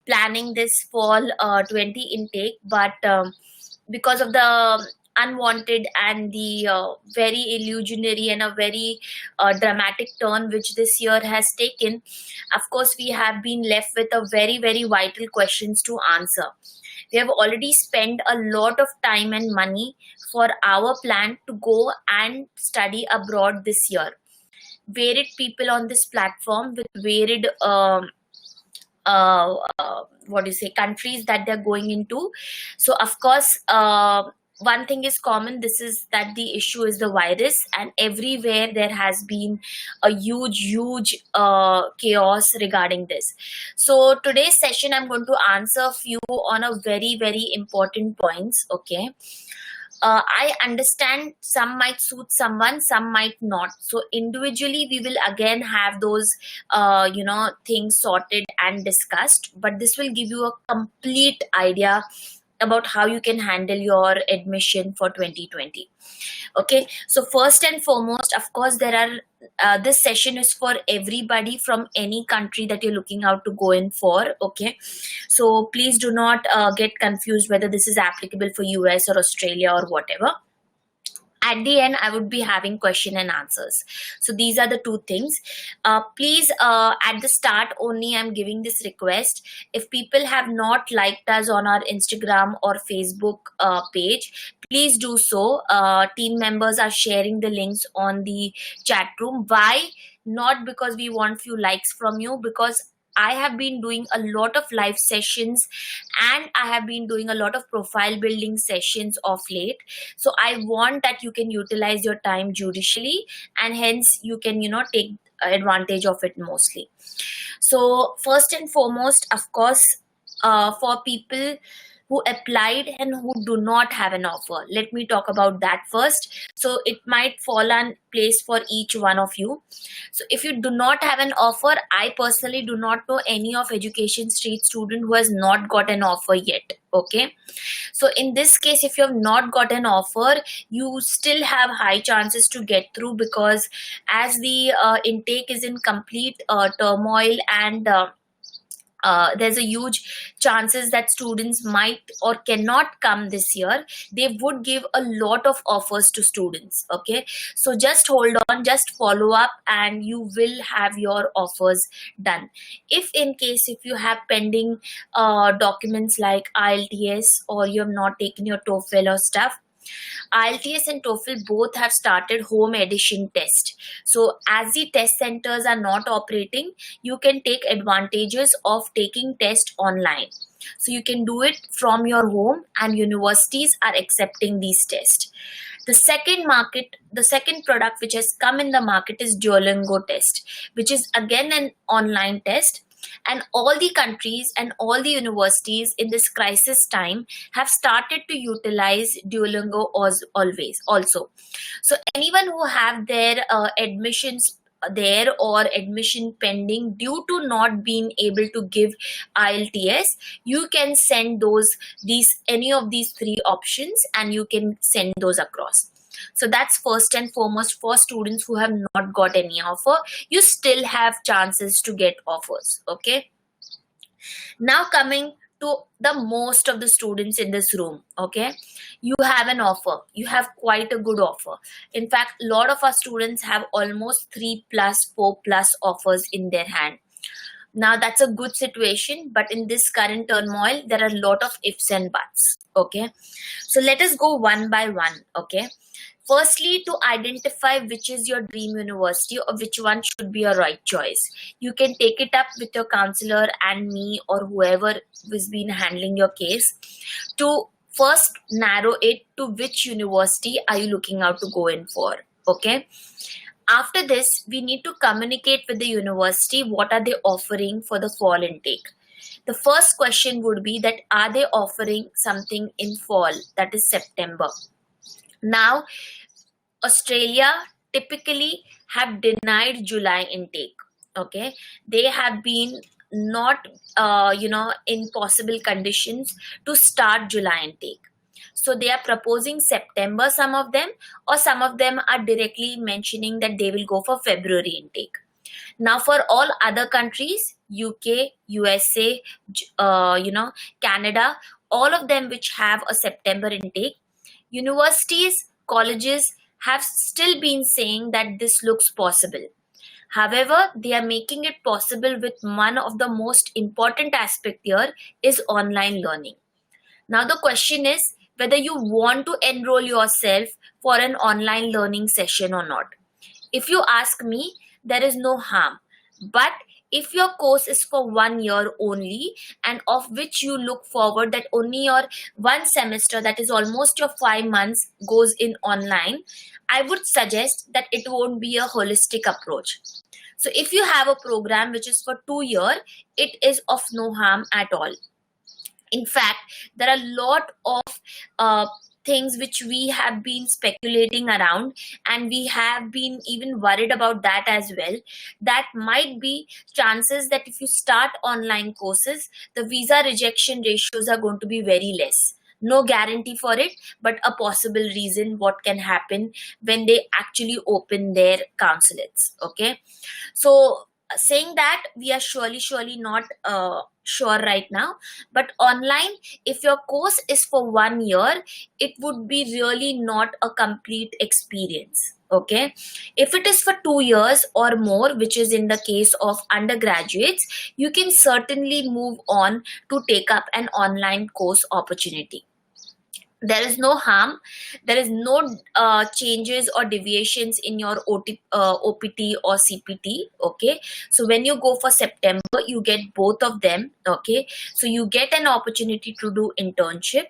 planning this fall 20 intake, but because of the unwanted and the very illusionary and a very dramatic turn which this year has taken, of course we have been left with a very very vital questions to answer. We have already spent a lot of time and money for our plan to go and study abroad this year. Varied people on this platform with varied what do you say, countries that they're going into. So of course, one thing is common, this is that the issue is the virus, and everywhere there has been a huge chaos regarding this. So today's session I'm going to answer a few on a very very important points. Okay, I understand some might suit someone, some might not. So individually, we will again have those, things sorted and discussed. But this will give you a complete idea about how you can handle your admission for 2020. Okay, so first and foremost, of course, there are this session is for everybody from any country that you're looking out to go in for. Okay, so please do not get confused whether this is applicable for US or Australia or whatever. At the end, I would be having question and answers. So these are the two things. Please, at the start only, I'm giving this request. If people have not liked us on our Instagram or Facebook page, please do so. Team members are sharing the links on the chat room. Why? Not because we want few likes from you, because I have been doing a lot of live sessions and I have been doing a lot of profile building sessions of late. So I want that you can utilize your time judicially, and hence you can, take advantage of it mostly. So first and foremost, of course, for people who applied and who do not have an offer, let me talk about that first. So it might fall on place for each one of you. So if you do not have an offer, I personally do not know any of Education Street student who has not got an offer yet. Okay, so in this case, if you have not got an offer, you still have high chances to get through, because as the intake is in complete turmoil, and there's a huge chances that students might or cannot come this year. They would give a lot of offers to students. Okay, so just hold on, just follow up, and you will have your offers done. If in case if you have pending documents like IELTS, or you have not taken your TOEFL or stuff, IELTS and TOEFL both have started home edition test. So as the test centers are not operating, you can take advantages of taking test online. So you can do it from your home, and universities are accepting these tests. The second product which has come in the market is Duolingo test, which is again an online test. And all the countries and all the universities in this crisis time have started to utilize Duolingo always also. So anyone who have their admissions there or admission pending due to not being able to give IELTS, you can send any of these three options, and you can send those across. So that's first and foremost for students who have not got any offer. You still have chances to get offers. Okay. Now coming to the most of the students in this room. Okay, you have an offer. You have quite a good offer. In fact, a lot of our students have almost 3+, 4+ offers in their hand. Now that's a good situation, but in this current turmoil, there are a lot of ifs and buts. Okay, so let us go one by one. Okay, firstly, to identify which is your dream university or which one should be your right choice, you can take it up with your counselor and me or whoever has been handling your case to first narrow it to which university are you looking out to go in for. Okay. After this, we need to communicate with the university. What are they offering for the fall intake? The first question would be that, are they offering something in fall, that is September? Now, Australia typically have denied July intake. Okay, they have been not, in possible conditions to start July intake. So they are proposing September, some of them, or some of them are directly mentioning that they will go for February intake. Now for all other countries, UK, USA, Canada, all of them which have a September intake, universities, colleges have still been saying that this looks possible. However, they are making it possible with one of the most important aspect here is online learning. Now the question is whether you want to enroll yourself for an online learning session or not. If you ask me, there is no harm. But if your course is for 1 year only and of which you look forward that only your one semester, that is almost your 5 months, goes in online, I would suggest that it won't be a holistic approach. So if you have a program which is for 2 years, it is of no harm at all. In fact, there are a lot of things which we have been speculating around, and we have been even worried about that as well. That might be chances that if you start online courses, the visa rejection ratios are going to be very less. No guarantee for it, but a possible reason what can happen when they actually open their consulates. Okay, so saying that, we are surely not sure right now, but online, if your course is for 1 year, it would be really not a complete experience. Okay, if it is for 2 years or more, which is in the case of undergraduates, you can certainly move on to take up an online course opportunity. There is no harm, there is no changes or deviations in your OPT or CPT. Okay, so when you go for September, you get both of them. Okay, so you get an opportunity to do internship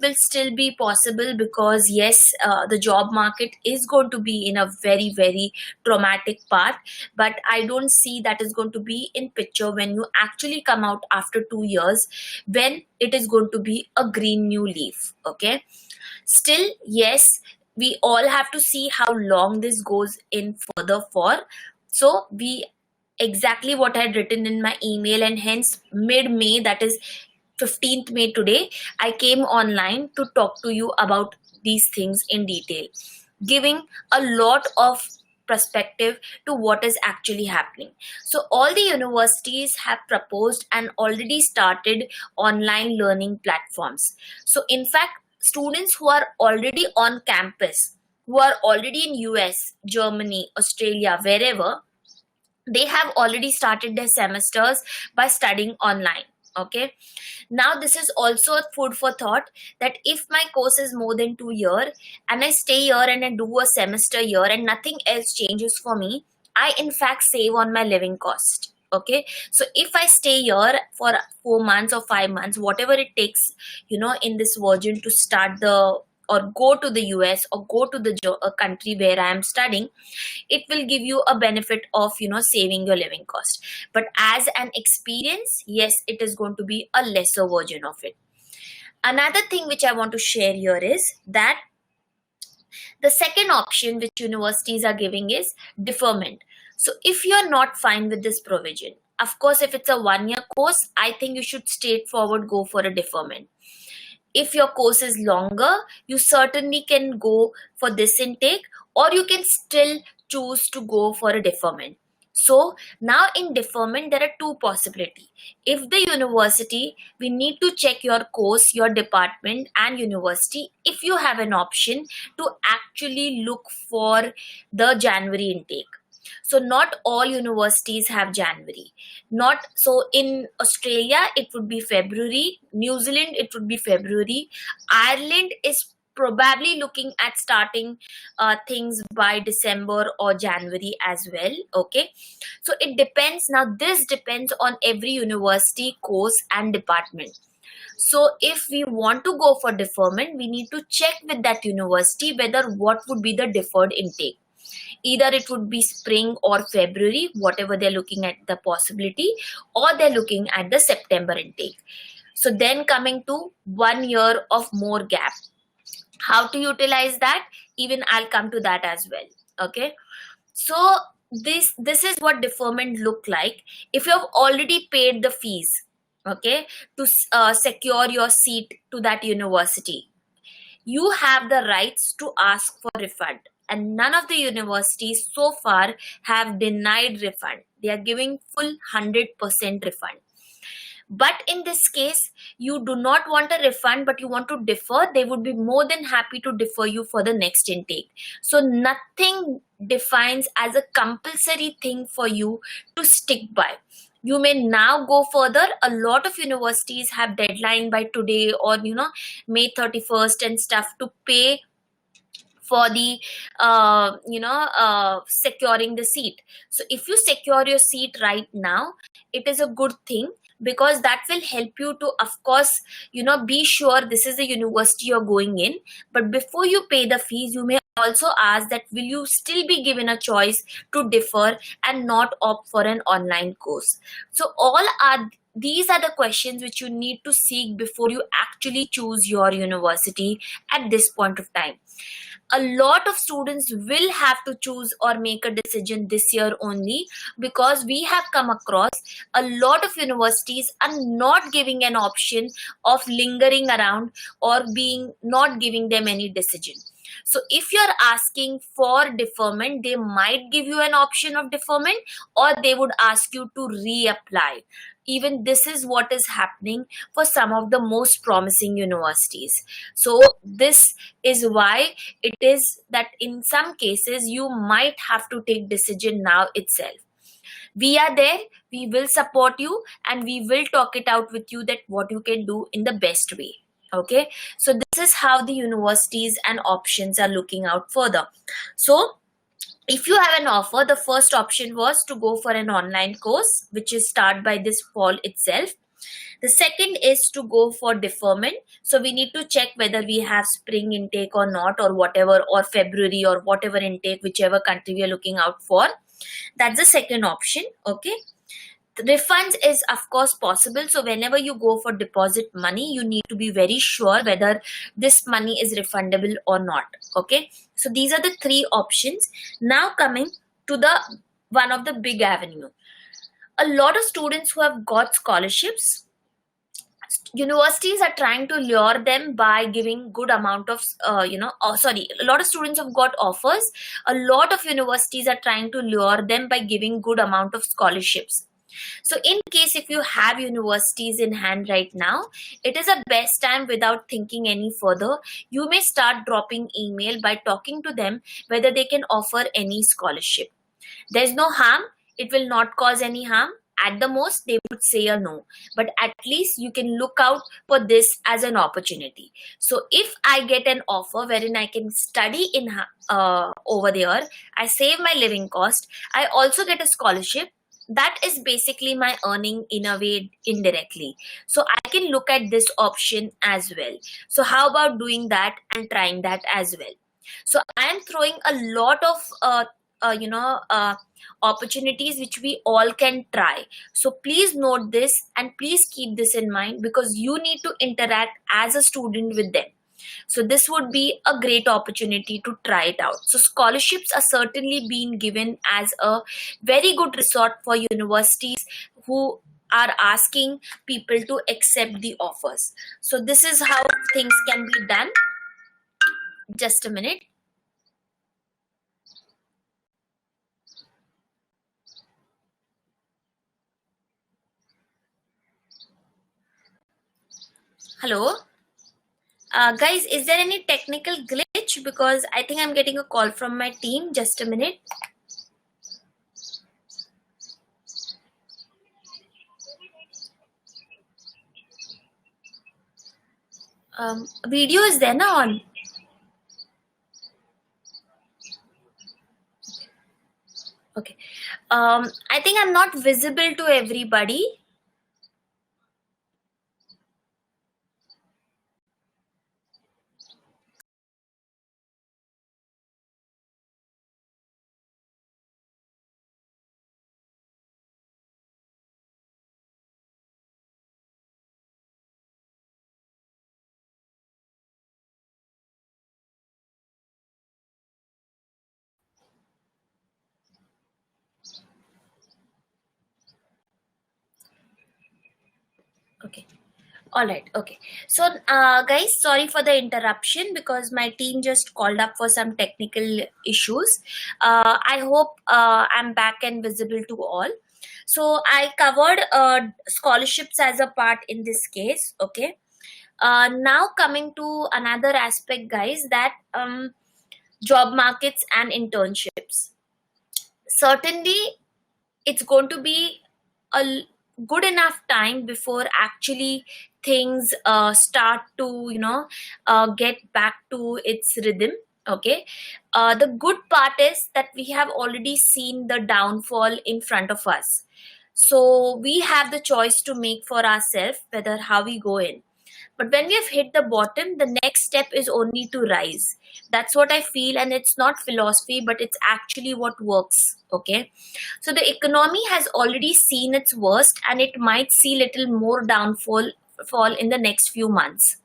will still be possible because yes, the job market is going to be in a very traumatic part, but I don't see that is going to be in picture when you actually come out after 2 years, when it is going to be a green new leaf. Okay, still yes, we all have to see how long this goes in further for. So we exactly what I had written in my email, and hence mid-May, that is 15th May today, I came online to talk to you about these things in detail, giving a lot of perspective to what is actually happening. So all the universities have proposed and already started online learning platforms. So in fact, students who are already on campus, who are already in US, Germany, Australia, wherever, they have already started their semesters by studying online. Okay, now this is also food for thought, that if my course is more than 2 years and I stay here and I do a semester here and nothing else changes for me, I in fact save on my living cost. Okay, so if I stay here for 4 months or 5 months, whatever it takes, in this version to start the or go to the US or go to the country where I am studying, it will give you a benefit of saving your living cost. But as an experience, yes, it is going to be a lesser version of it. Another thing which I want to share here is that the second option which universities are giving is deferment. So if you're not fine with this provision, of course, if it's a 1 year course, I think you should straightforward go for a deferment. If your course is longer, you certainly can go for this intake, or you can still choose to go for a deferment. So now in deferment, there are two possibilities. If the university, we need to check your course, your department and university, if you have an option to actually look for the January intake. So not all universities have January. Not so in Australia, it would be February. New Zealand, it would be February. Ireland is probably looking at starting things by December or January as well. Okay, so it depends. Now this depends on every university, course and department. So if we want to go for deferment, we need to check with that university whether what would be the deferred intake. Either it would be spring or February, whatever they're looking at the possibility, or they're looking at the September intake. So then coming to 1 year of more gap. How to utilize that? Even I'll come to that as well. Okay. So this is what deferment look like. If you have already paid the fees, okay, to secure your seat to that university, you have the rights to ask for refund. and none of the universities so far have denied refund. They are giving full 100% refund. But in this case, you do not want a refund, but you want to defer, they would be more than happy to defer you for the next intake. So nothing defines as a compulsory thing for you to stick by. You may now go further. A lot of universities have deadline by today or May 31st and stuff to pay for the securing the seat. So if you secure your seat right now, it is a good thing, because that will help you to, of course, be sure this is the university you're going in. But before you pay the fees, you may also ask that will you still be given a choice to defer and not opt for an online course. So these are the questions which you need to seek before you actually choose your university at this point of time. A lot of students will have to choose or make a decision this year only, because we have come across a lot of universities are not giving an option of lingering around or being not giving them any decision. So if you're asking for deferment, they might give you an option of deferment, or they would ask you to reapply. Even this is what is happening for some of the most promising universities. So this is why it is that in some cases you might have to take decision now itself. We are there, we will support you, and we will talk it out with you that what you can do in the best way. Okay, so this is how the universities and options are looking out further. So if you have an offer, the first option was to go for an online course, which is start by this fall itself. The second is to go for deferment. So we need to check whether we have spring intake or not, or whatever, or February or whatever intake, whichever country we are looking out for. That's the second option. Okay. The refunds is of course possible. So whenever you go for deposit money, you need to be very sure whether this money is refundable or not. Okay. So these are the three options. Now coming to the one of the big avenue. A lot of students who have got scholarships, universities are trying to lure them by giving good amount of a lot of students have got offers. A lot of universities are trying to lure them by giving good amount of scholarships. So in case if you have universities in hand right now, it is a best time without thinking any further. You may start dropping email by talking to them whether they can offer any scholarship. There's no harm. It will not cause any harm. At the most, they would say a no. But at least you can look out for this as an opportunity. So if I get an offer wherein I can study in over there, I save my living cost, I also get a scholarship, that is basically my earning in a way indirectly. So I can look at this option as well. So how about doing that and trying that as well? So I am throwing a lot of opportunities which we all can try. So please note this and please keep this in mind, because you need to interact as a student with them. So this would be a great opportunity to try it out. So scholarships are certainly being given as a very good resort for universities who are asking people to accept the offers. So this is how things can be done. Just a minute. Hello. Guys, is there any technical glitch? Because I think I'm getting a call from my team. Just a minute. Video is there now on? Okay. I think I'm not visible to everybody. Okay. All right. Okay. So, guys, sorry for the interruption because my team just called up for some technical issues. I hope I'm back and visible to all. So, I covered scholarships as a part in this case. Okay. Now coming to another aspect, guys, that job markets and internships. Certainly, it's going to be a good enough time before actually things start to get back to its rhythm. Okay. The good part is that we have already seen the downfall in front of us, so we have the choice to make for ourselves whether how we go in. But when we have hit the bottom, the next step is only to rise. That's what I feel, and it's not philosophy, but it's actually what works. Okay. So the economy has already seen its worst, and it might see little more downfall fall in the next few months.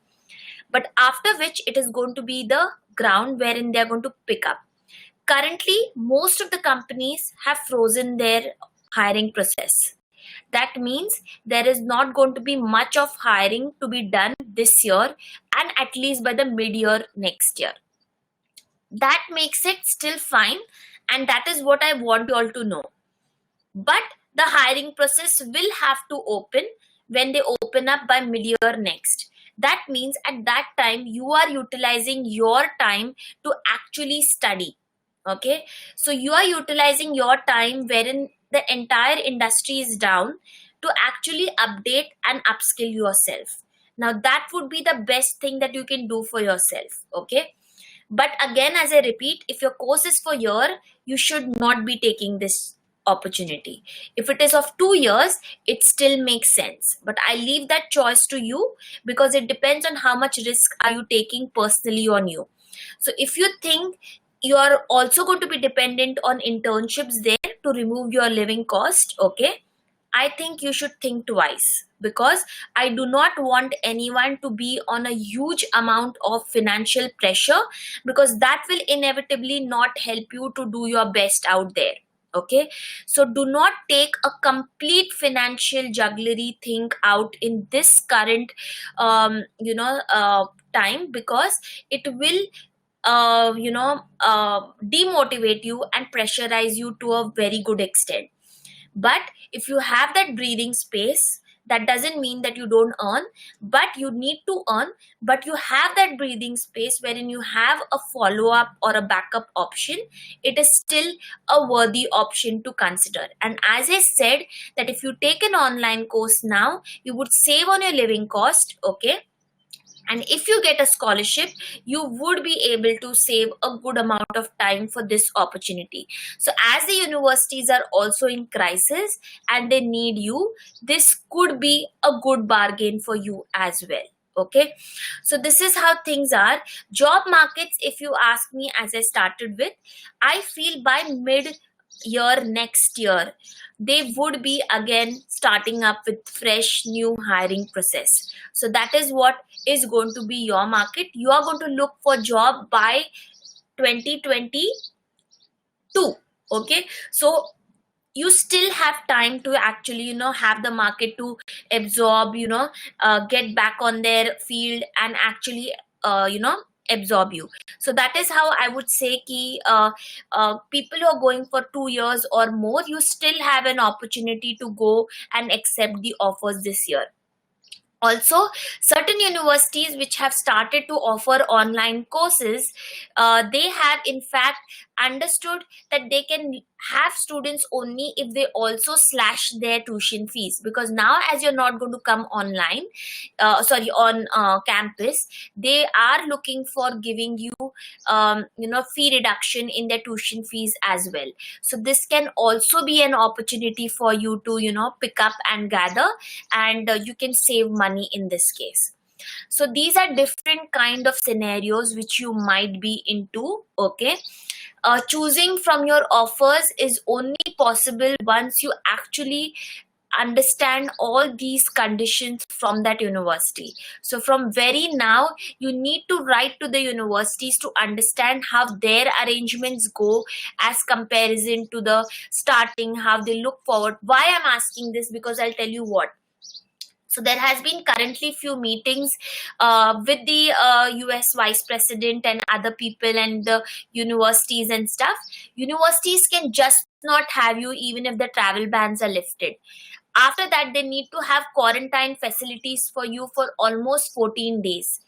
But after which it is going to be the ground wherein they are going to pick up. Currently, most of the companies have frozen their hiring process. That means there is not going to be much of hiring to be done this year and at least by the mid-year next year. That makes it still fine, and that is what I want you all to know. But the hiring process will have to open when they open up by mid-year next. That means at that time you are utilizing your time to actually study. Okay, so you are utilizing your time wherein the entire industry is down to actually update and upskill yourself. Now that would be the best thing that you can do for yourself. Okay, but again, as I repeat, if your course is for year, you should not be taking this opportunity. If it is of 2 years, it still makes sense. But I leave that choice to you because it depends on how much risk are you taking personally on you. So if you think you are also going to be dependent on internships there to remove your living cost, okay, I think you should think twice, because I do not want anyone to be on a huge amount of financial pressure, because that will inevitably not help you to do your best out there. Okay, so do not take a complete financial jugglery thing out in this current time, because it will demotivate you and pressurize you to a very good extent. But if you have that breathing space, that doesn't mean that you don't earn, but you need to earn. But you have that breathing space wherein you have a follow up or a backup option. It is still a worthy option to consider. And as I said, that if you take an online course now, you would save on your living cost. Okay, and if you get a scholarship, you would be able to save a good amount of time for this opportunity. So as the universities are also in crisis and they need you, this could be a good bargain for you as well. Okay, so this is how things are. Job markets, if you ask me, as I started with, I feel by mid year next year they would be again starting up with fresh new hiring process. So that is what is going to be your market. You are going to look for job by 2022. Okay, so you still have time to actually have the market to absorb, get back on their field and actually absorb you. So that is how I would say ki people who are going for 2 years or more, you still have an opportunity to go and accept the offers this year. Also, certain universities which have started to offer online courses, they have in fact understood that they can have students only if they also slash their tuition fees, because now as you're not going to come online, on campus, they are looking for giving you fee reduction in their tuition fees as well. So this can also be an opportunity for you to pick up and gather, and you can save money in this case. So these are different kind of scenarios which you might be into. Okay, choosing from your offers is only possible once you actually understand all these conditions from that university. So from very now, you need to write to the universities to understand how their arrangements go as comparison to the starting, how they look forward. Why I'm asking this, because I'll tell you what. So there has been currently few meetings with the US vice president and other people and the universities and stuff. Universities can just not have you even if the travel bans are lifted. After that, they need to have quarantine facilities for you for almost 14 days.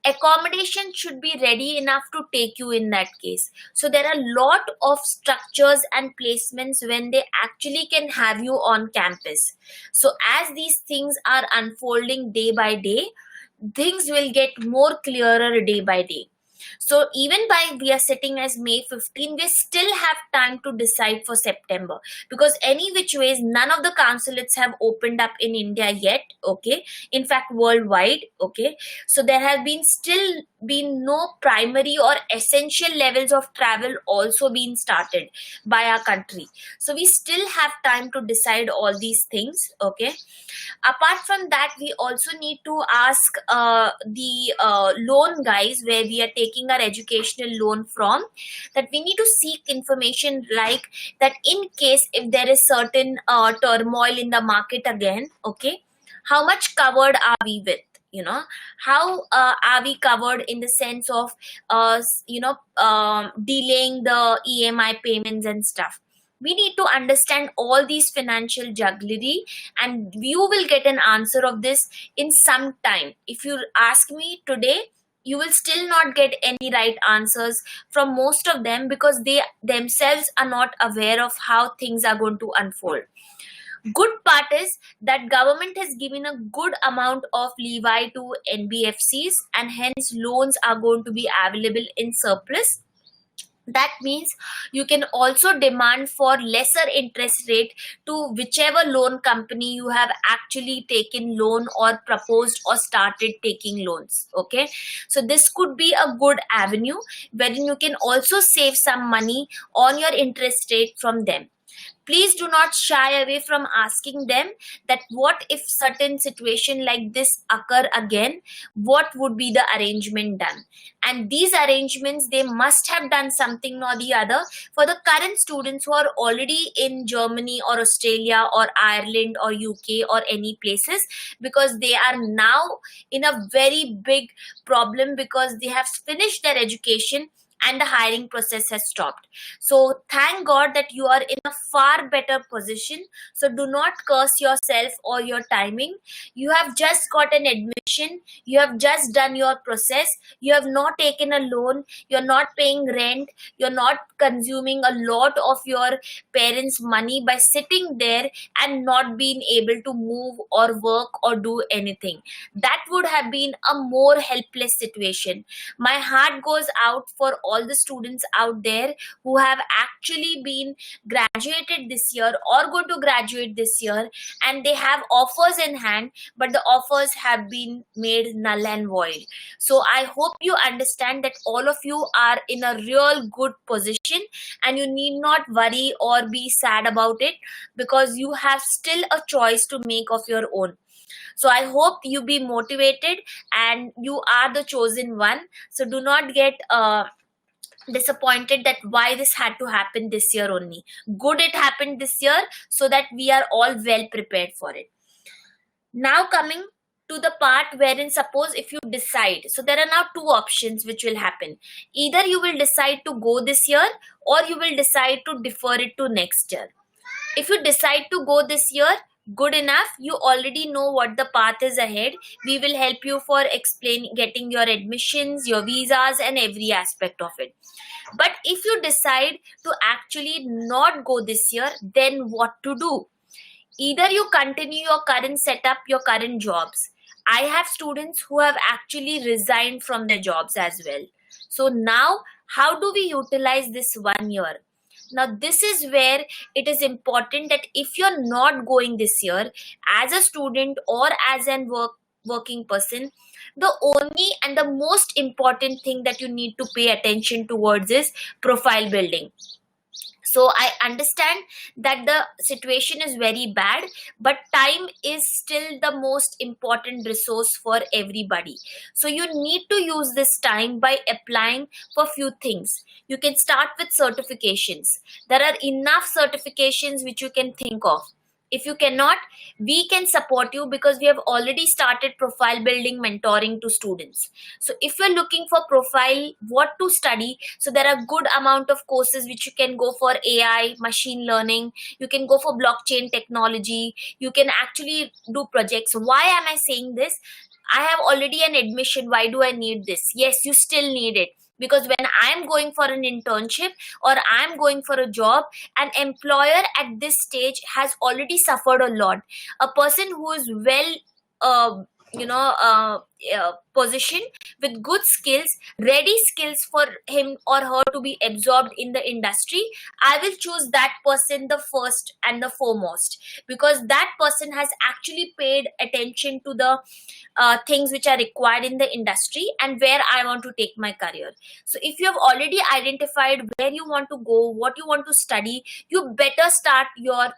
Accommodation should be ready enough to take you in that case. So there are a lot of structures and placements when they actually can have you on campus. So as these things are unfolding day by day, things will get more clearer day by day. So even by we are sitting as May 15, we still have time to decide for September, because any which ways none of the consulates have opened up in India yet. Okay, in fact worldwide. Okay, so there have been still been no primary or essential levels of travel also being started by our country. So we still have time to decide all these things. Okay, apart from that, we also need to ask the loan guys where we are taking our educational loan from, that we need to seek information like that in case if there is certain turmoil in the market again. Okay, how much covered are we with, how are we covered in the sense of delaying the EMI payments and stuff. We need to understand all these financial jugglery, and you will get an answer of this in some time. If you ask me today, you will still not get any right answers from most of them, because they themselves are not aware of how things are going to unfold. Good part is that government has given a good amount of leeway to NBFCs, and hence loans are going to be available in surplus. That means you can also demand for lesser interest rate to whichever loan company you have actually taken loan or proposed or started taking loans. Okay, so this could be a good avenue wherein you can also save some money on your interest rate from them. Please do not shy away from asking them that what if certain situation like this occur again, what would be the arrangement done. And these arrangements, they must have done something or the other for the current students who are already in Germany or Australia or Ireland or UK or any places, because they are now in a very big problem because they have finished their education and the hiring process has stopped. So thank God that you are in a far better position. So do not curse yourself or your timing. You have just got an admission. You have just done your process. You have not taken a loan. You're not paying rent. You're not consuming a lot of your parents' money by sitting there and not being able to move or work or do anything. That would have been a more helpless situation. My heart goes out for all the students out there who have actually been graduated this year or going to graduate this year, and they have offers in hand, but the offers have been made null and void. So I hope you understand that all of you are in a real good position, and you need not worry or be sad about it, because you have still a choice to make of your own. So I hope you be motivated, and you are the chosen one. So do not get disappointed that why this had to happen this year only. Good it happened this year, so that we are all well prepared for it. Now coming to the part wherein, suppose if you decide, so there are now two options which will happen. Either you will decide to go this year, or you will decide to defer it to next year. If you decide to go this year, good enough, you already know what the path is ahead. We will help you for getting your admissions, your visas, and every aspect of it. But if you decide to actually not go this year, then what to do? Either you continue your current setup, your current jobs. I have students who have actually resigned from their jobs as well. So now, how do we utilize this 1 year? Now, this is where it is important that if you're not going this year as a student or as an working person, the only and the most important thing that you need to pay attention towards is profile building. So I understand that the situation is very bad, but time is still the most important resource for everybody. So you need to use this time by applying for few things. You can start with certifications. There are enough certifications which you can think of. If you cannot, we can support you because we have already started profile building mentoring to students. So if you're looking for profile, what to study, so there are good amount of courses which you can go for: AI, machine learning, you can go for blockchain technology, you can actually do projects. Why am I saying this? I have already an admission. Why do I need this? Yes, you still need it, because when I'm going for an internship or I'm going for a job, an employer at this stage has already suffered a lot. A person who is well uh, you know uh, positioned with good skills, ready skills for him or her to be absorbed in the industry, I will choose that person the first and the foremost, because that person has actually paid attention to the things which are required in the industry and where I want to take my career. So if you have already identified where you want to go, what you want to study, you better start your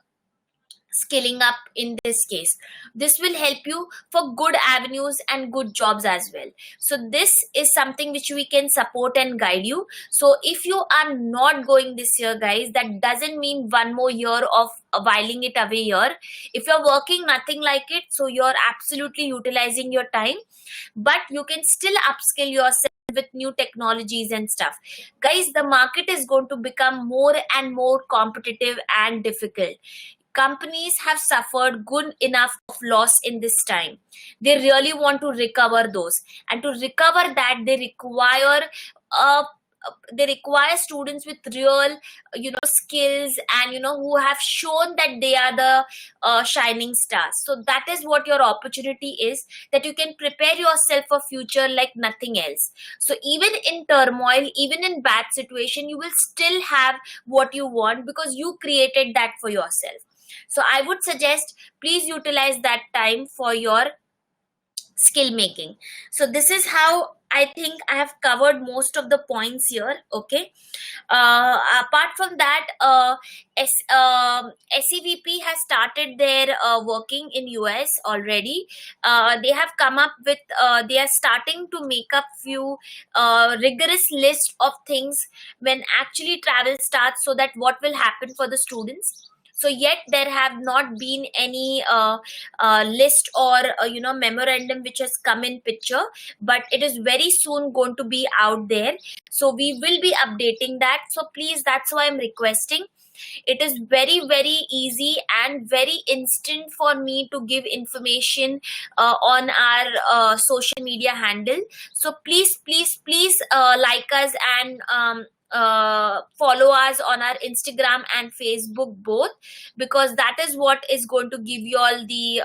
skilling up in this case. This will help you for good avenues and good jobs as well. So this is something which we can support and guide you. So if you are not going this year, guys, that doesn't mean one more year of whiling it away here. If you're working, nothing like it, so you're absolutely utilizing your time, but you can still upskill yourself with new technologies and stuff. Guys, the market is going to become more and more competitive and difficult. Companies have suffered good enough of loss in this time. They really want to recover those, and to recover that, uh, they require students with real skills, and who have shown that they are the shining stars. So that is what your opportunity is, that you can prepare yourself for future like nothing else. So even in turmoil, even in bad situation, you will still have what you want because you created that for yourself. So I would suggest, please utilize that time for your skill making. So this is how I think I have covered most of the points here. Okay. Apart from that, SEVP has started their working in US already. They have come up with, they are starting to make up few rigorous list of things when actually travel starts, so that what will happen for the students. So yet there have not been any list or memorandum which has come in picture, but it is very soon going to be out there. So we will be updating that. So please, that's why I'm requesting. It is very, very easy and very instant for me to give information on our social media handle. So please, please, please like us and follow us on our Instagram and Facebook both, because that is what is going to give you all the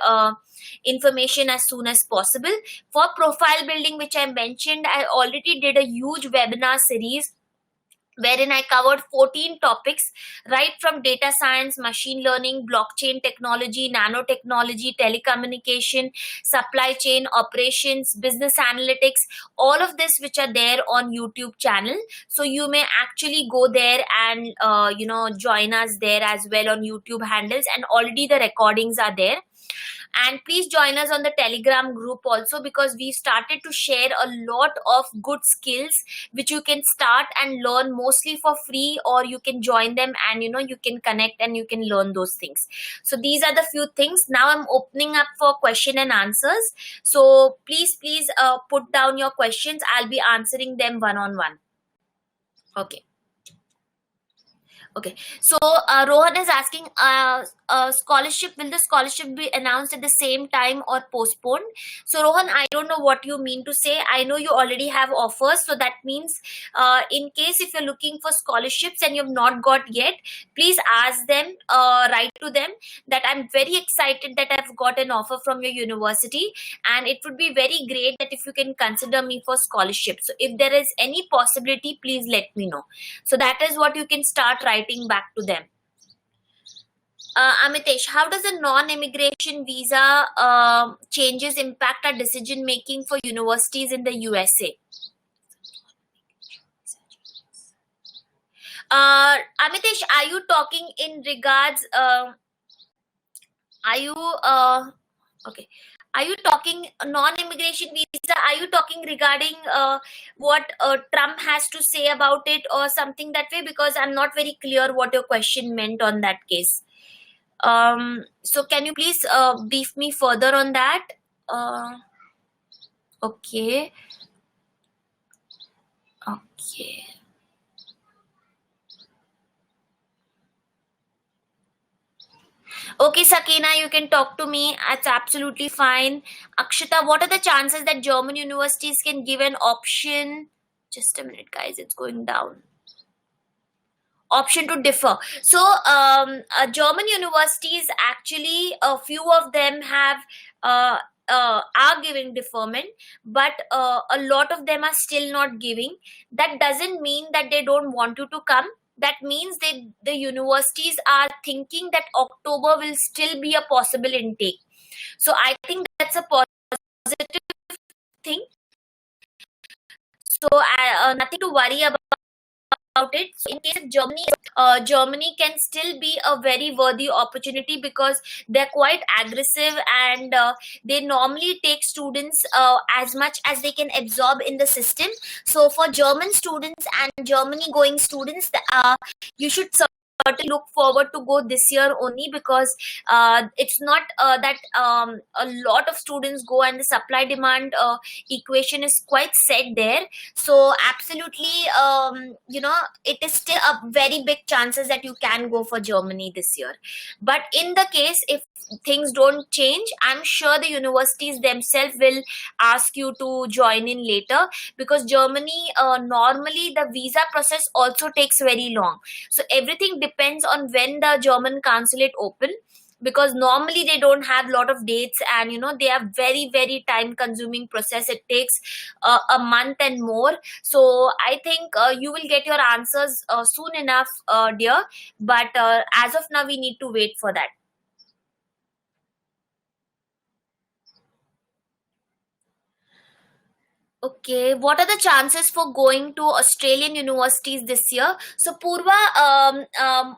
information as soon as possible. For profile building, which I mentioned, I already did a huge webinar series wherein I covered 14 topics, right from data science, machine learning, blockchain technology, nanotechnology, telecommunication, supply chain operations, business analytics, all of this which are there on YouTube channel. So you may actually go there and join us there as well on YouTube handles, and already the recordings are there. And please join us on the Telegram group also, because we started to share a lot of good skills which you can start and learn mostly for free, or you can join them and you can connect and you can learn those things. So these are the few things. Now I'm opening up for question and answers. So please put down your questions. I'll be answering them one on one. Okay. Okay, so Rohan is asking, scholarship, will the scholarship be announced at the same time or postponed? So Rohan, I don't know what you mean to say. I know you already have offers, so that means in case if you're looking for scholarships and you've not got yet, please ask them, write to them that I'm very excited that I've got an offer from your university, and it would be very great that if you can consider me for scholarship. So if there is any possibility, please let me know. So that is what you can start writing back to them. Amitesh, how does a non-immigration visa changes impact our decision making for universities in the USA? Amitesh, are you talking in regards? Okay? Are you talking non-immigration visa? Are you talking regarding what Trump has to say about it or something that way? Because I'm not very clear what your question meant on that case. So can you please brief me further on that? Okay. Okay. Okay, Sakina, you can talk to me. It's absolutely fine. Akshita, what are the chances that German universities can give an option? Just a minute, guys, it's going down. Option to differ. So, German universities actually, a few of them have are giving deferment, but a lot of them are still not giving. That doesn't mean that they don't want you to come. That means that the universities are thinking that October will still be a possible intake. So I think that's a positive thing. So nothing to worry about it. So in case of Germany, Germany can still be a very worthy opportunity because they're quite aggressive, and they normally take students as much as they can absorb in the system. So for German students and Germany going students, you should certainly look forward to go this year only, because it's not that a lot of students go, and the supply demand equation is quite set there. So absolutely, it is still a very big chances that you can go for Germany this year. But in the case if things don't change, I'm sure the universities themselves will ask you to join in later, because Germany, normally the visa process also takes very long. So everything depends on when the German consulate open, because normally they don't have a lot of dates, and they have very very time consuming process. It takes a month and more. So I think you will get your answers soon enough, dear, but as of now we need to wait for that. Okay, what are the chances for going to Australian universities this year? So, Purva,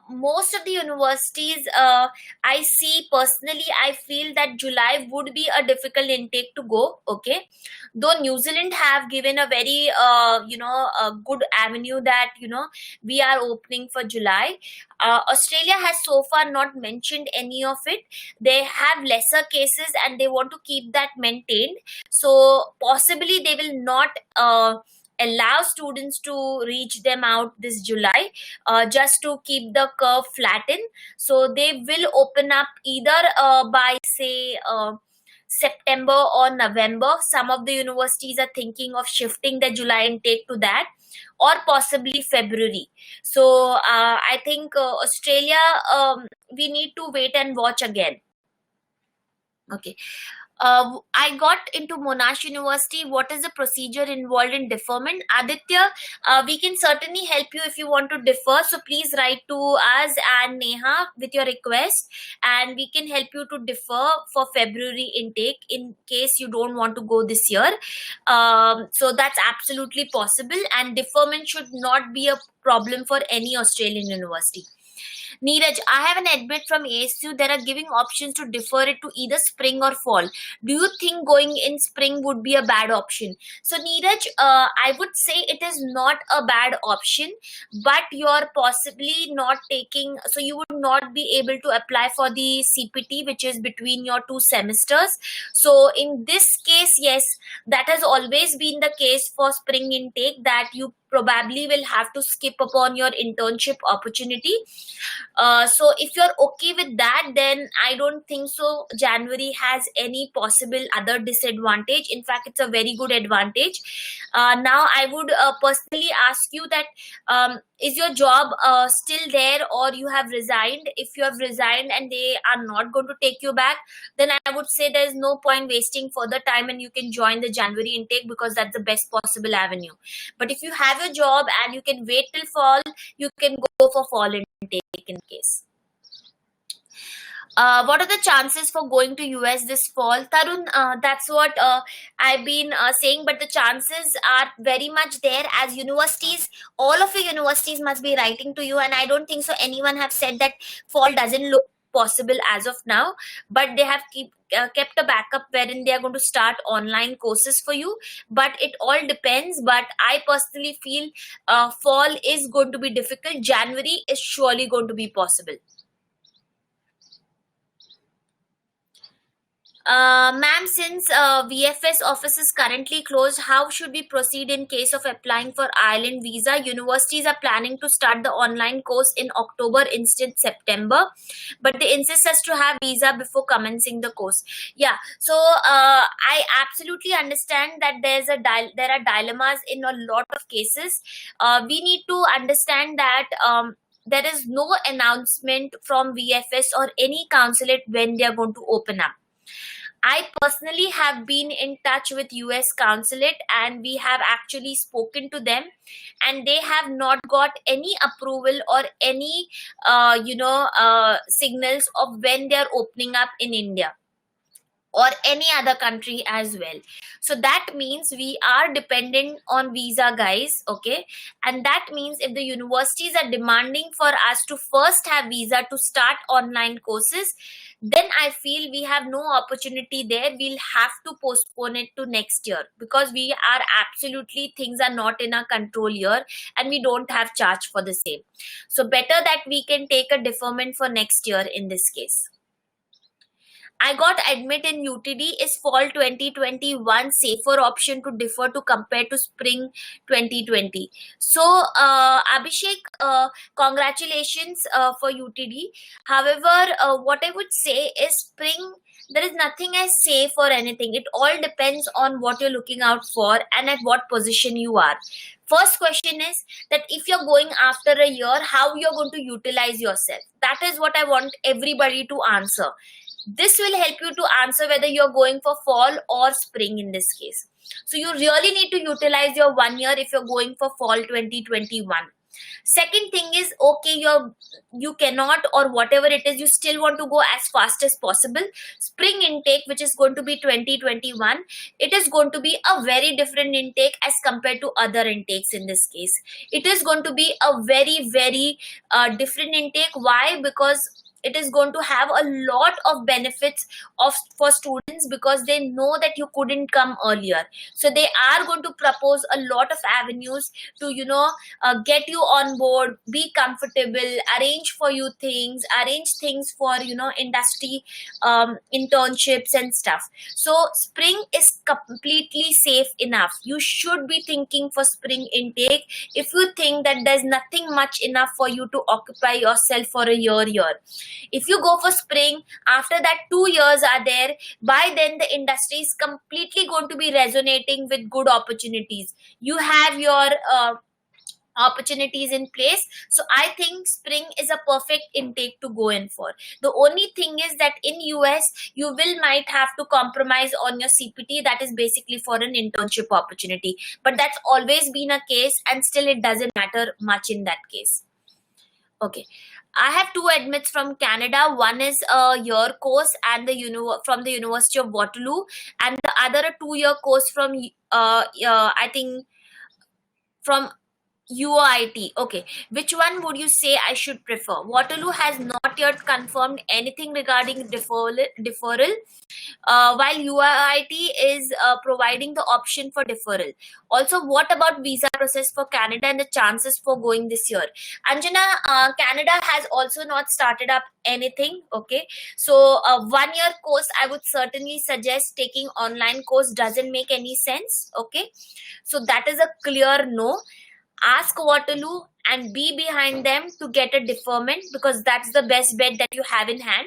most of the universities I see personally, I feel that July would be a difficult intake to go. Okay, though New Zealand have given a very, a good avenue that we are opening for July. Australia has so far not mentioned any of it. They have lesser cases and they want to keep that maintained, so possibly they will not allow students to reach them out this July, just to keep the curve flattened. So they will open up either by say September or November. Some of the universities are thinking of shifting the July intake to that, or possibly February. So I think Australia, we need to wait and watch again. Okay. I got into Monash University. What is the procedure involved in deferment? Aditya, we can certainly help you if you want to defer. So please write to us and Neha with your request, and we can help you to defer for February intake in case you don't want to go this year. So that's absolutely possible, and deferment should not be a problem for any Australian university. Neeraj, I have an admit from ASU. There are giving options to defer it to either spring or fall. Do you think going in spring would be a bad option? So, Neeraj, I would say it is not a bad option, but you're possibly not taking, so you would not be able to apply for the CPT, which is between your two semesters. So, in this case, yes, that has always been the case for spring intake, that you probably will have to skip upon your internship opportunity. So if you're okay with that, then I don't think so January has any possible other disadvantage. In fact, it's a very good advantage. Now I would personally ask you that, is your job still there, or you have resigned? If you have resigned and they are not going to take you back, then I would say there's no point wasting further time, and you can join the January intake, because that's the best possible avenue. But if you have your job and you can wait till fall, you can go for fall intake in case. What are the chances for going to US this fall? Tarun, that's what I've been saying, but the chances are very much there, as universities, all of your universities must be writing to you, and I don't think so anyone have said that fall doesn't look possible as of now, but they have kept a backup wherein they are going to start online courses for you. But it all depends, but I personally feel fall is going to be difficult. January is surely going to be possible. Ma'am, since VFS office is currently closed, how should we proceed in case of applying for Ireland visa? Universities are planning to start the online course in October instead September, but they insist us to have visa before commencing the course. Yeah, so I absolutely understand that there are dilemmas in a lot of cases. We need to understand that. There is no announcement from VFS or any consulate when they are going to open up. I personally have been in touch with US consulate, and we have actually spoken to them, and they have not got any approval or any signals of when they are opening up in India or any other country as well. So that means we are dependent on visa, guys. Okay, and that means if the universities are demanding for us to first have visa to start online courses, then I feel we have no opportunity there. We'll have to postpone it to next year, because we are absolutely, things are not in our control here, and we don't have charge for the same. So better that we can take a deferment for next year in this case. I got admit in UTD. Is fall 2021 safer option to defer to compare to spring 2020? So, Abhishek, congratulations for UTD. However, what I would say is spring, there is nothing as safe or anything. It all depends on what you're looking out for and at what position you are. First question is that if you're going after a year, how you're going to utilize yourself. That is what I want everybody to answer. This will help you to answer whether you're going for fall or spring in this case. So you really need to utilize your 1 year if you're going for fall 2021. Second thing is, okay, you cannot, or whatever it is, you still want to go as fast as possible. Spring intake, which is going to be 2021, it is going to be a very different intake as compared to other intakes in this case. It is going to be a very, very different intake. Why? Because it is going to have a lot of benefits for students, because they know that you couldn't come earlier. So they are going to propose a lot of avenues to get you on board, be comfortable, arrange for you things, arrange things for industry internships and stuff. So spring is completely safe enough. You should be thinking for spring intake if you think that there's nothing much enough for you to occupy yourself for a year. If you go for spring, after that 2 years are there, by then the industry is completely going to be resonating with good opportunities. You have your opportunities in place. So I think spring is a perfect intake to go in for. The only thing is that in US you might have to compromise on your CPT, that is basically for an internship opportunity, but that's always been a case, and still it doesn't matter much in that case. Okay, I have 2 admits from Canada. One is a year course and from the University of Waterloo, and the other a 2-year course from I think from UIT. Okay, which one would you say I should prefer? Waterloo has not yet confirmed anything regarding deferral, while UIT is providing the option for deferral. Also, what about visa process for Canada and the chances for going this year? Anjana, Canada has also not started up anything. Okay, so a 1-year course, I would certainly suggest taking online course doesn't make any sense. Okay, so that is a clear no. Ask Waterloo and be behind them to get a deferment, because that's the best bet that you have in hand.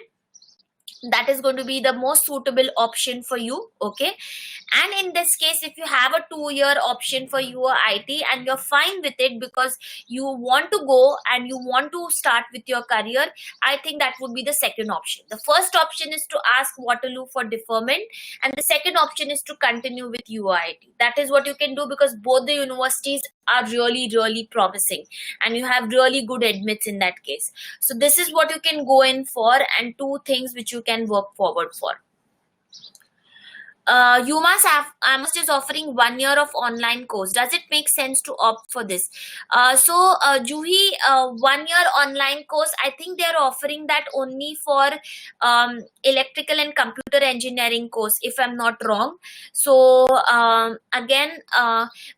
That is going to be the most suitable option for you. Okay, and in this case, if you have a 2-year option for UIT and you're fine with it because you want to go and you want to start with your career, I think that would be the second option. The first option is to ask Waterloo for deferment, and the second option is to continue with UIT. That is what you can do, because both the universities are really, really promising and you have really good admits in that case. So this is what you can go in for, and 2 things which you can work forward for. Amherst is offering 1 year of online course. Does it make sense to opt for this? Juhi, 1 year online course, I think they are offering that only for electrical and computer engineering course, if I'm not wrong. So, again,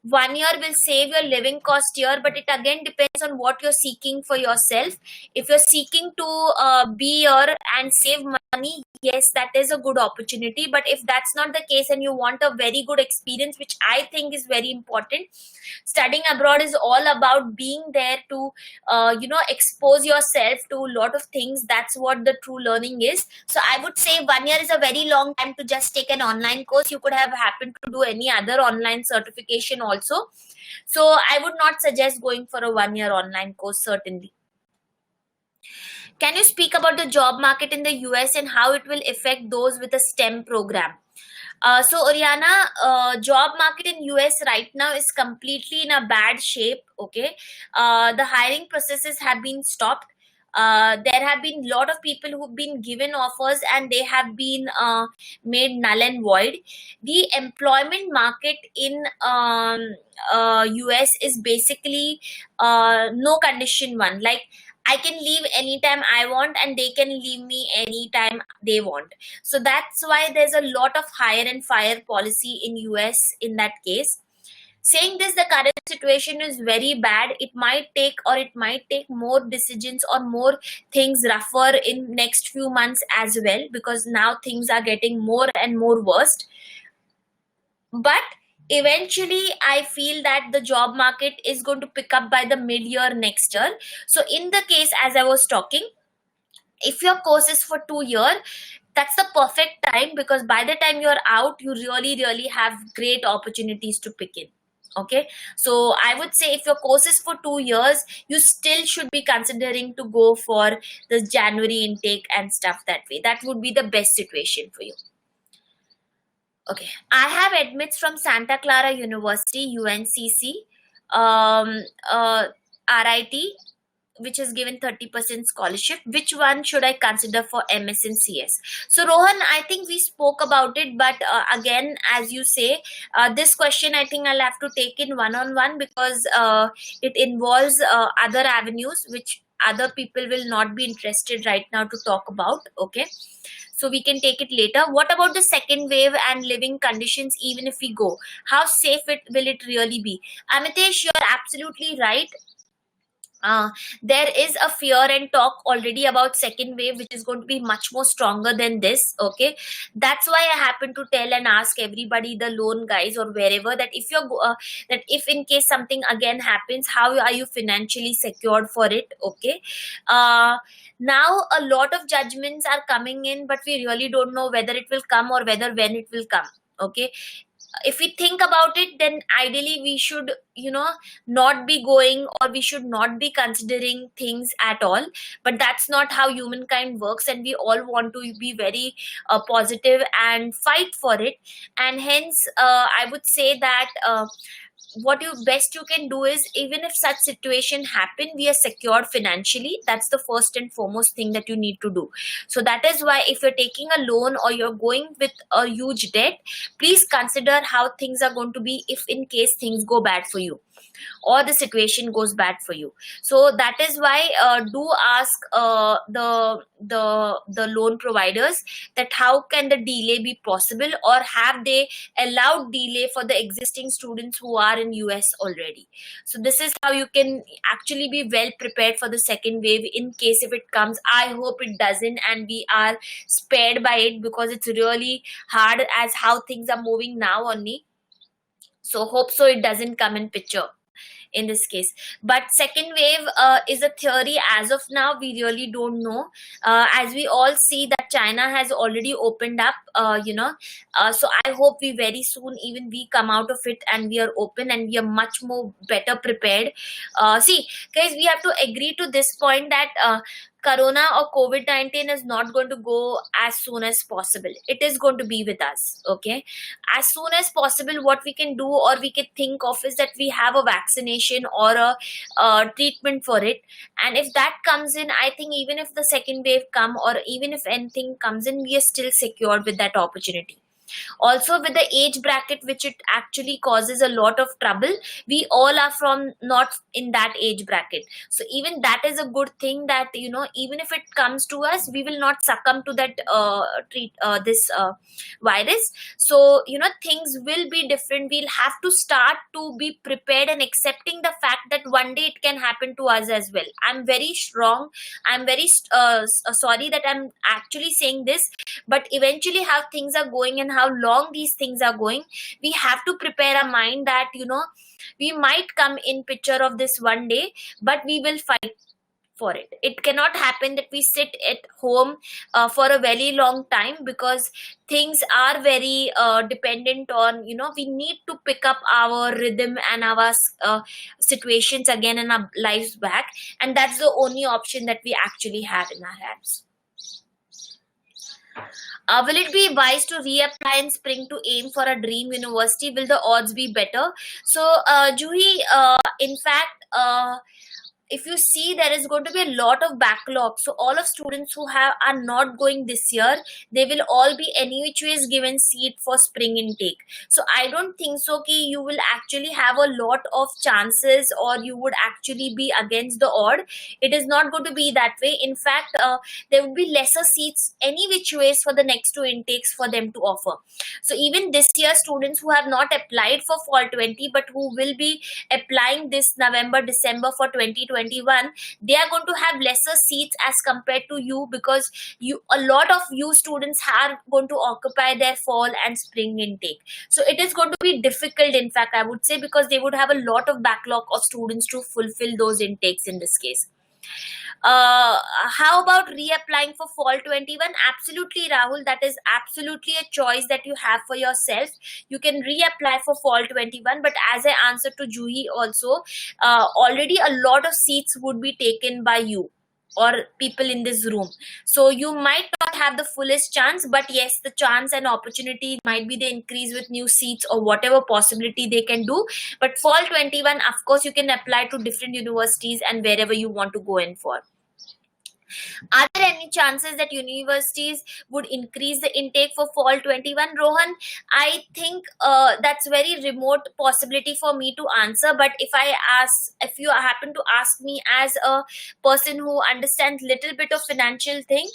1 year will save your living cost here, but it again depends on what you're seeking for yourself. If you're seeking to be here and save money, yes, that is a good opportunity. But if that's not the case and you want a very good experience, which I think is very important, studying abroad is all about being there to expose yourself to a lot of things. That's what the true learning is. So I would say 1 year is a very long time to just take an online course. You could have happened to do any other online certification also. So I would not suggest going for a 1 year online course, certainly. Can you speak about the job market in the US and how it will affect those with a STEM program? So Oriana, job market in US right now is completely in a bad shape. Okay, the hiring processes have been stopped. There have been a lot of people who've been given offers and they have been made null and void. The employment market in US is basically no condition one. Like, I can leave anytime I want and they can leave me anytime they want. So that's why there's a lot of hire and fire policy in US in that case. Saying this, the current situation is very bad. It might take more decisions or more things rougher in next few months as well, because now things are getting more and more worst. But eventually I feel that the job market is going to pick up by the mid-year next year. So in the case, as I was talking, if your course is for 2 years, that's the perfect time, because by the time you're out, you really have great opportunities to pick in. Okay, so I would say if your course is for 2 years, you still should be considering to go for the January intake and stuff that way. That would be the best situation for you. Okay, I have admits from Santa Clara University, UNCC, RIT, which is given 30% scholarship. Which one should I consider for MS and CS? So Rohan, I think we spoke about it, but again, as you say, this question I think I'll have to take in one-on-one, because it involves other avenues which other people will not be interested right now to talk about. Okay, so we can take it later. What about the second wave and living conditions? Even if we go, how safe will it really be? Amitesh, you're absolutely right. There is a fear and talk already about second wave, which is going to be much more stronger than this. Okay, that's why I happen to tell and ask everybody, the loan guys or wherever, that if you're that if in case something again happens, how are you financially secured for it? Okay, now a lot of judgments are coming in, but we really don't know whether it will come or whether when it will come. Okay, if we think about it, then ideally we should not be going, or we should not be considering things at all. But that's not how humankind works, and we all want to be very positive and fight for it. And hence I would say that what you best you can do is, even if such situation happen, we are secured financially. That's the first and foremost thing that you need to do. So that is why, if you're taking a loan or you're going with a huge debt, please consider how things are going to be if in case things go bad for you or the situation goes bad for you. So that is why do ask the loan providers that how can the delay be possible, or have they allowed delay for the existing students who are in US already. So this is how you can actually be well prepared for the second wave in case if it comes. I hope it doesn't and we are spared by it, because it's really hard as how things are moving now only. So hope so it doesn't come in picture in this case. But second wave is a theory. As of now, we really don't know. As we all see that China has already opened up, so I hope we very soon even we come out of it and we are open and we are much more better prepared. See guys, we have to agree to this point that Corona or COVID-19 is not going to go as soon as possible. It is going to be with us. Okay, as soon as possible, what we can do or we can think of is that we have a vaccination or a treatment for it. And if that comes in, I think even if the second wave come or even if anything comes in, we are still secured with that opportunity. Also with the age bracket, which it actually causes a lot of trouble, we all are from not in that age bracket. So even that is a good thing, that even if it comes to us, we will not succumb to that this virus. So things will be different. We'll have to start to be prepared and accepting the fact that one day it can happen to us as well. I'm very strong. I'm very sorry that I'm actually saying this, but eventually how things are going and how long these things are going, we have to prepare our mind that we might come in picture of this one day, but we will fight for it. It cannot happen that we sit at home for a very long time, because things are very dependent on, we need to pick up our rhythm and our situations again and our lives back, and that's the only option that we actually have in our hands. Will it be wise to reapply in spring to aim for a dream university? Will the odds be better? So, Juhi, in fact, if you see, there is going to be a lot of backlog. So all of students who are not going this year, they will all be any which ways given seat for spring intake. So I don't think so ki you will actually have a lot of chances, or you would actually be against the odd. It is not going to be that way. In fact, there would be lesser seats any which ways for the next two intakes for them to offer. So even this year, students who have not applied for fall 20 but who will be applying this November, December for 2021, they are going to have lesser seats as compared to you, because a lot of you students are going to occupy their fall and spring intake. So it is going to be difficult, in fact, I would say, because they would have a lot of backlog of students to fulfill those intakes in this case. How about reapplying for fall 21? Absolutely, Rahul. That is absolutely a choice that you have for yourself. You can reapply for fall 21, but as I answered to Juhi also, already a lot of seats would be taken by you or people in this room. So you might not have the fullest chance, but yes, the chance and opportunity might be the increase with new seats or whatever possibility they can do. But fall 21, of course, you can apply to different universities and wherever you want to go in for. Are there any chances that universities would increase the intake for fall 21, Rohan? I think that's very remote possibility for me to answer. But if you happen to ask me as a person who understands little bit of financial thing,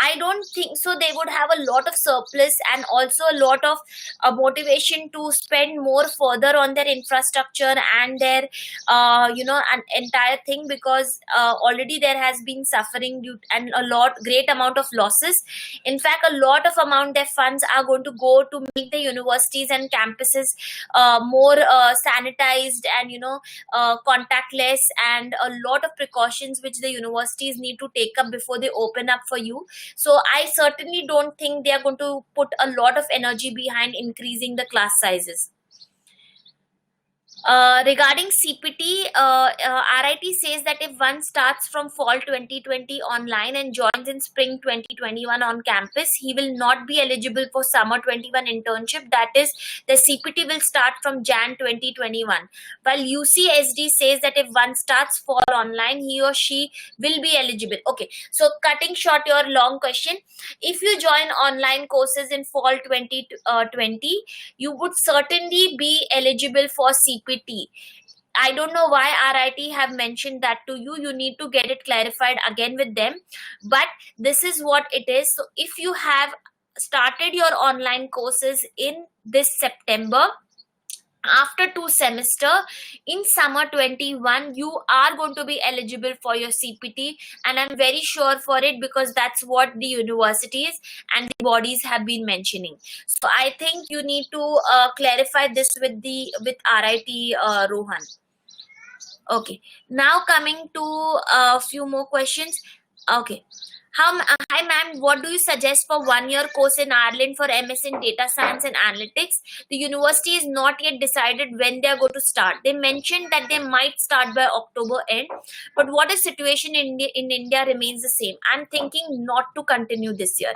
I don't think so. They would have a lot of surplus and also a lot of motivation to spend more further on their infrastructure and their, an entire thing, because already there has been suffering due and great amount of losses. In fact, a lot of amount their funds are going to go to make the universities and campuses more sanitized and contactless, and a lot of precautions which the universities need to take up before they open up for you. So I certainly don't think they are going to put a lot of energy behind increasing the class sizes. Regarding CPT, RIT says that if one starts from fall 2020 online and joins in spring 2021 on campus, he will not be eligible for summer 21 internship. That is, the CPT will start from Jan 2021. While UCSD says that if one starts fall online, he or she will be eligible. Okay, so cutting short your long question, if you join online courses in fall 2020, you would certainly be eligible for CPT. I don't know why RIT have mentioned that to you. You need to get it clarified again with them. But this is what it is. So if you have started your online courses in this September, after 2 semester in summer 21, you are going to be eligible for your CPT, and I'm very sure for it, because that's what the universities and the bodies have been mentioning. So I think you need to clarify this with RIT, Rohan. Okay, now coming to a few more questions. Okay. Hi ma'am, what do you suggest for 1-year course in Ireland for MS in data science and analytics? The university is not yet decided when they are going to start. They mentioned that they might start by October end, but what is situation in India remains the same. I'm thinking not to continue this year.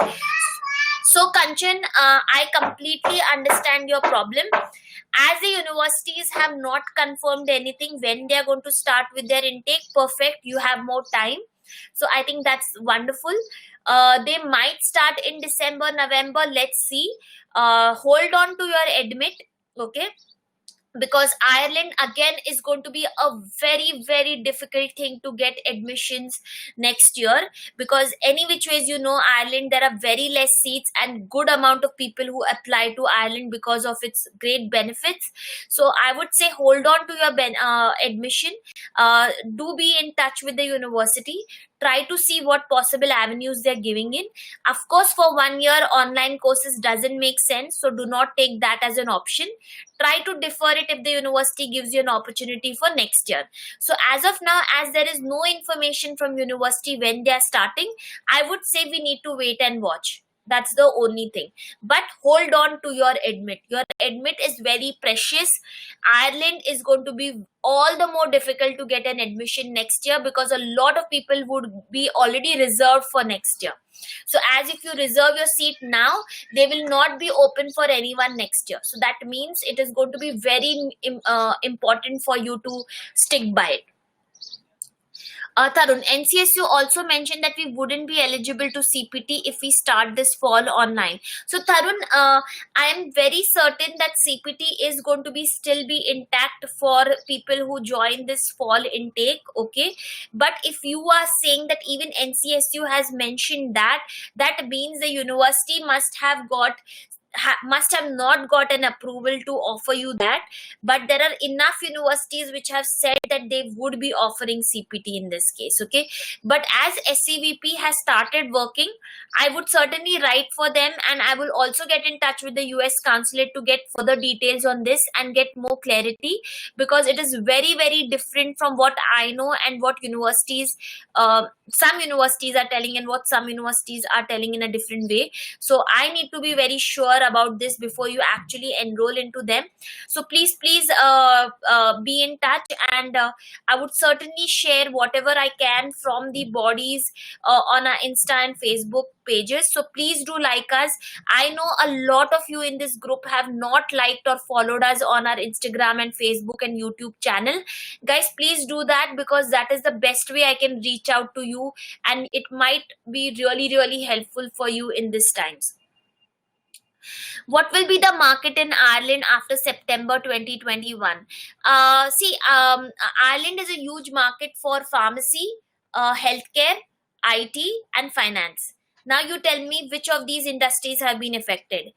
So Kanchan, I completely understand your problem. As the universities have not confirmed anything when they are going to start with their intake, perfect, you have more time. So I think that's wonderful. They might start in December, November. Let's see. Hold on to your admit, okay? Because Ireland again is going to be a very very difficult thing to get admissions next year, because any which ways, Ireland, there are very less seats and good amount of people who apply to Ireland because of its great benefits. So I would say hold on to your admission. Do be in touch with the university. Try to see what possible avenues they're giving in. Of course, for 1 year online courses doesn't make sense, so do not take that as an option. Try to defer it if the university gives you an opportunity for next year. So as of now, as there is no information from university when they are starting, I would say we need to wait and watch. That's the only thing. But hold on to your admit. Your admit is very precious. Ireland is going to be all the more difficult to get an admission next year, because a lot of people would be already reserved for next year. So as if you reserve your seat now, they will not be open for anyone next year. So that means it is going to be very important for you to stick by it. Tarun, NCSU also mentioned that we wouldn't be eligible to CPT if we start this fall online. So Tarun, I am very certain that CPT is going to be still be intact for people who join this fall intake, okay? But if you are saying that even NCSU has mentioned that, that means the university must have not got an approval to offer you that. But there are enough universities which have said that they would be offering CPT in this case, okay? But as SCVP has started working, I would certainly write for them, and I will also get in touch with the US consulate to get further details on this and get more clarity, because it is very very different from what I know and what universities, some universities are telling, and what some universities are telling in a different way. So I need to be very sure about this before you actually enroll into them. So please be in touch, and I would certainly share whatever I can from the bodies on our Insta and Facebook pages. So please do like us. I know a lot of you in this group have not liked or followed us on our Instagram and Facebook and YouTube channel. Guys, please do that, because that is the best way I can reach out to you, and it might be really really helpful for you in these times. What will be the market in Ireland after September 2021? Ireland is a huge market for pharmacy, healthcare, IT, and finance. Now you tell me which of these industries have been affected.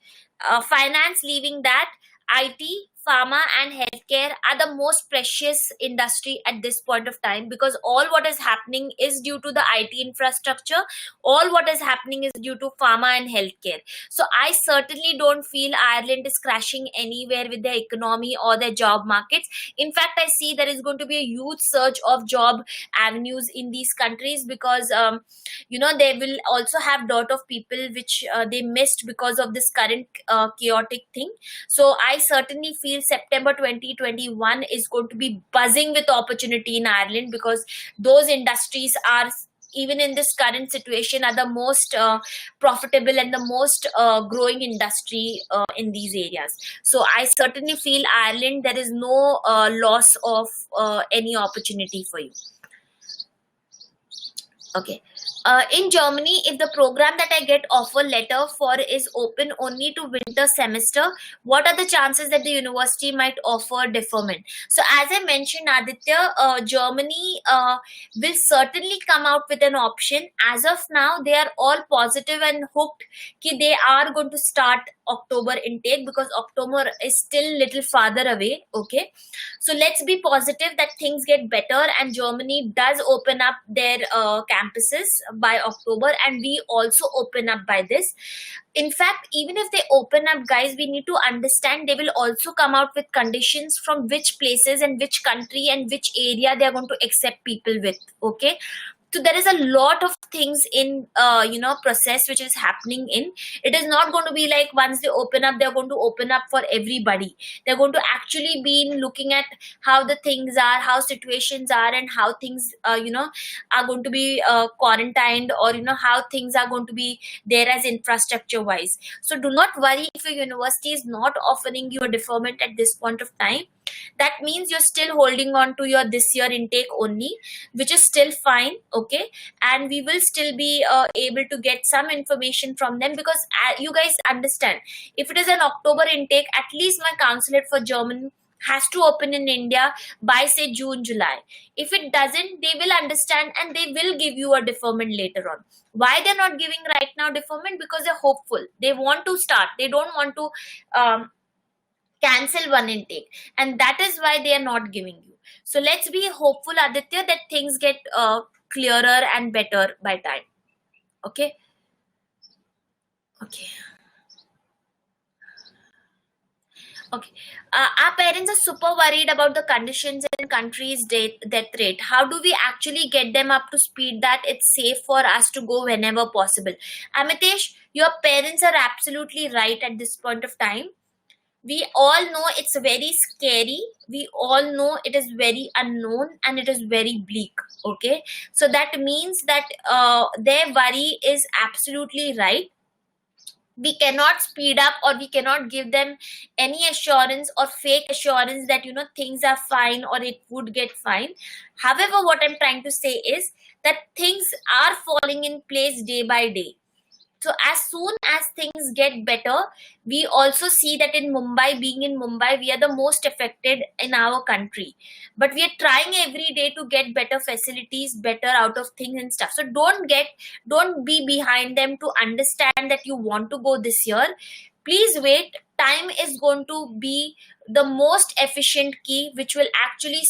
Finance, leaving that, IT, pharma, and healthcare are the most precious industry at this point of time, because all what is happening is due to the IT infrastructure. All what is happening is due to pharma and healthcare. So I certainly don't feel Ireland is crashing anywhere with their economy or their job markets. In fact, I see there is going to be a huge surge of job avenues in these countries, because they will also have lot of people which they missed because of this current chaotic thing. So I certainly feel September 2021 is going to be buzzing with opportunity in Ireland, because those industries are, even in this current situation, are the most profitable and the most growing industry in these areas. So I certainly feel Ireland, there is no loss of any opportunity for you. Okay. In Germany, if the program that I get offer letter for is open only to winter semester, what are the chances that the university might offer deferment? So as I mentioned, Aditya, Germany will certainly come out with an option. As of now, they are all positive and hooked that they are going to start October intake, because October is still little farther away, okay? So let's be positive that things get better and Germany does open up their campuses by October, and we also open up by this. In fact, even if they open up, guys, we need to understand they will also come out with conditions from which places and which country and which area they are going to accept people with, okay? So there is a lot of things in process which is happening in. It is not going to be like once they open up, they're going to open up for everybody. They're going to actually be looking at how the things are, how situations are, and how things are going to be quarantined, or how things are going to be there as infrastructure wise. So do not worry if your university is not offering you a deferment at this point of time. that means you're still holding on to your this year intake only, which is still fine. Okay, and we will still be able to get some information from them, because you guys understand, if it is an October intake, at least my consulate for German has to open in India by say June, July. If it doesn't, they will understand and they will give you a deferment later on. Why they're not giving right now deferment? Because they're hopeful. They want to start. They don't want to cancel one intake, and that is why they are not giving you. So let's be hopeful, Aditya, that things get clearer and better by time. Okay. Okay. Okay. Our parents are super worried about the conditions in countries' death rate. How do we actually get them up to speed that it's safe for us to go whenever possible? Amitesh, your parents are absolutely right at this point of time. We all know it's very scary. We all know it is very unknown and it is very bleak. Okay. So that means that their worry is absolutely right. We cannot speed up, or we cannot give them any assurance or fake assurance that things are fine or it would get fine. However, what I'm trying to say is that things are falling in place day by day. So as soon as things get better, we also see that in Mumbai, being in Mumbai, we are the most affected in our country. But we are trying every day to get better facilities, better out of things and stuff. So don't be behind them to understand that you want to go this year. Please wait. Time is going to be the most efficient key, which will actually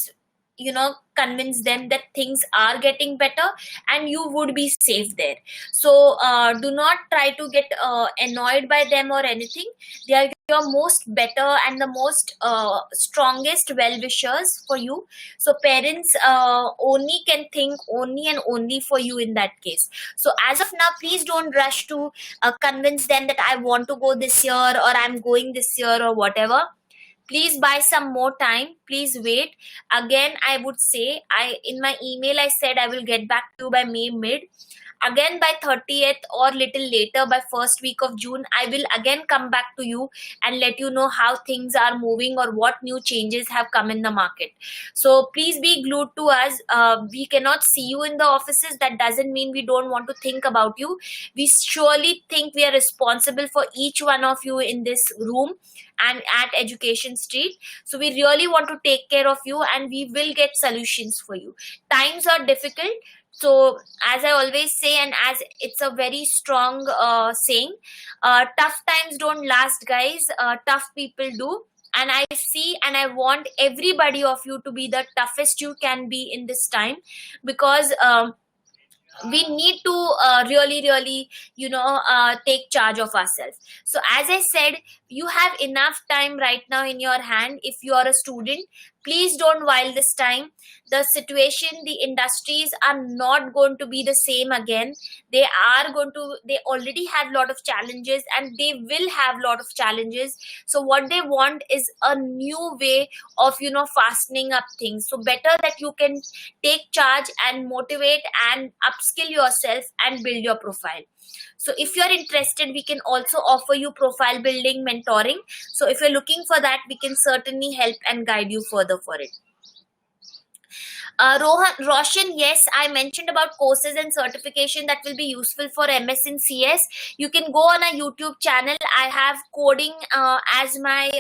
convince them that things are getting better and you would be safe there. So do not try to get annoyed by them or anything. They are your most better and the most strongest well-wishers for you. So parents only can think only and only for you in that case. So as of now, please don't rush to convince them that I want to go this year or I'm going this year or whatever. Please buy some more time. Please wait. Again, I would say, in my email I said I will get back to you by May mid. Again by 30th or little later by first week of June, I will again come back to you and let you know how things are moving or what new changes have come in the market. So please be glued to us. We cannot see you in the offices. That doesn't mean we don't want to think about you. We surely think we are responsible for each one of you in this room and at Education Street. So we really want to take care of you and we will get solutions for you. Times are difficult. So as I always say, and as it's a very strong saying, tough times don't last, guys. Tough people do. And I see and I want everybody of you to be the toughest you can be in this time, because we need to really take charge of ourselves. So as I said, you have enough time right now in your hand. If you are a student, please don't while this time. The situation, the industries are not going to be the same again. They already have a lot of challenges and they will have a lot of challenges. So what they want is a new way of fastening up things. So better that you can take charge and motivate and upskill yourself and build your profile. So if you're interested, we can also offer you profile building mentoring. So if you're looking for that, we can certainly help and guide you further for it. Roshan, yes, I mentioned about courses and certification that will be useful for MS in CS. You can go on a YouTube channel. I have coding as my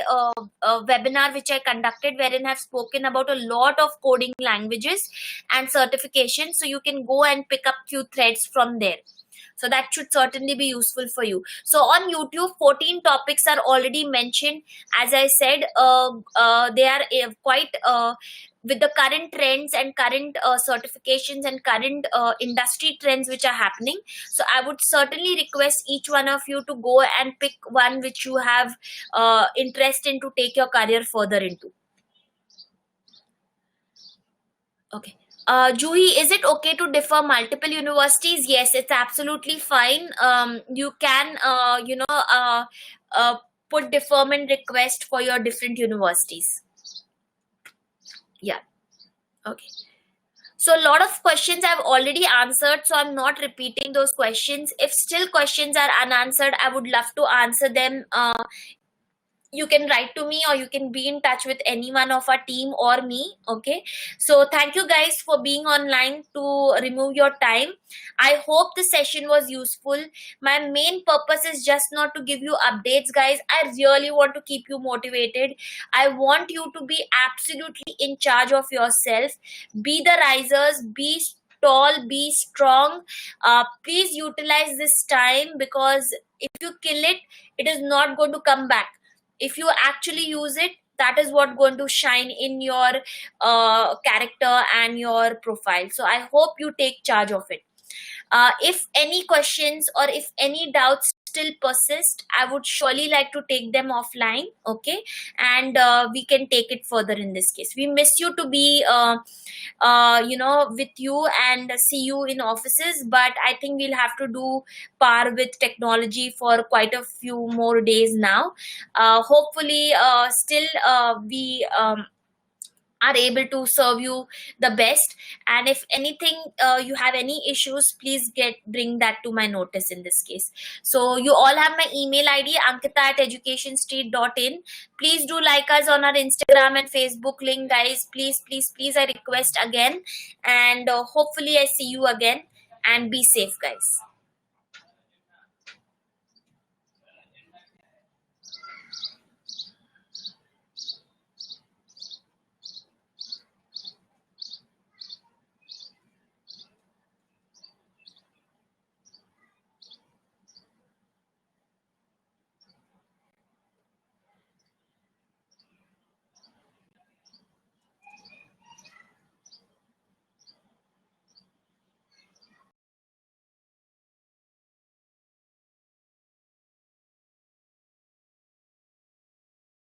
webinar which I conducted, wherein I've spoken about a lot of coding languages and certification. So you can go and pick up few threads from there. So that should certainly be useful for you. So on YouTube, 14 topics are already mentioned. As I said, they are quite with the current trends and current certifications and current industry trends which are happening. So I would certainly request each one of you to go and pick one which you have interest in to take your career further into. Okay. Juhi, is it okay to defer multiple universities? Yes, it's absolutely fine. You can, put deferment request for your different universities. Yeah. Okay. So a lot of questions I've already answered, so I'm not repeating those questions. If still questions are unanswered, I would love to answer them you can write to me, or you can be in touch with any one of our team or me. Okay, so thank you guys for being online to remove your time. I hope the session was useful. My main purpose is just not to give you updates, guys. I really want to keep you motivated. I want you to be absolutely in charge of yourself. Be the risers, be tall, be strong. Please utilize this time, because if you kill it, it is not going to come back. If you actually use it, that is what going to shine in your character and your profile. So I hope you take charge of it. If any questions or if any doubts still persist, I would surely like to take them offline. Okay, and we can take it further. In this case, we miss you to be with you and see you in offices, but I think we'll have to do par with technology for quite a few more days now. Hopefully still we are able to serve you the best. And if anything, you have any issues, please bring that to my notice in this case. So you all have my email id, ankita@educationstreet.in. Please do like us on our Instagram and Facebook link, guys. Please, please, please, I request again. And hopefully I see you again. And be safe, guys.